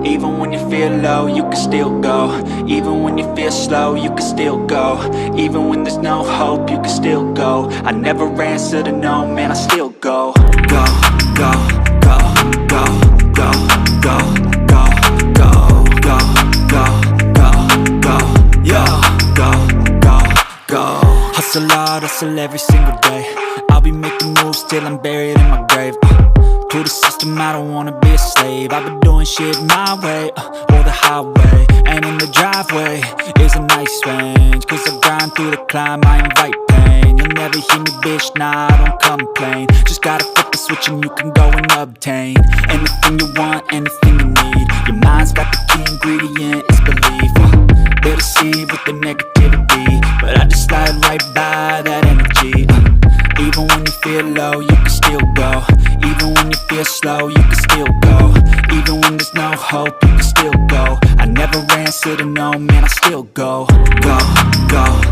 Even when you feel low, you can still go. Even when you feel slow, you can still go. Even when there's no hope, you can still go. I never answer to no, man, I still go. Go, go, go, go, go, go, go, go, go, go, go, go, yo, go, go, go. Hustle hard, hustle every single day. I'll be making moves till I'm buried in my grave. To the system, I don't wanna be a slave. I've been doing shit my way, or the highway. And in the driveway is a nice range, cause I grind through the climb, I invite pain. You'll never hear me, bitch, nah, I don't complain. Just gotta flip the switch and you can go and obtain anything you want, anything you need. Your mind's got the key ingredient, it's belief. They deceive with the negativity, but I just slide right by that energy. Even when you feel low, you can still go. Even when you feel slow, you can still go. Even when there's no hope, you can still go. I never answer to no, man, I still go. Go, go.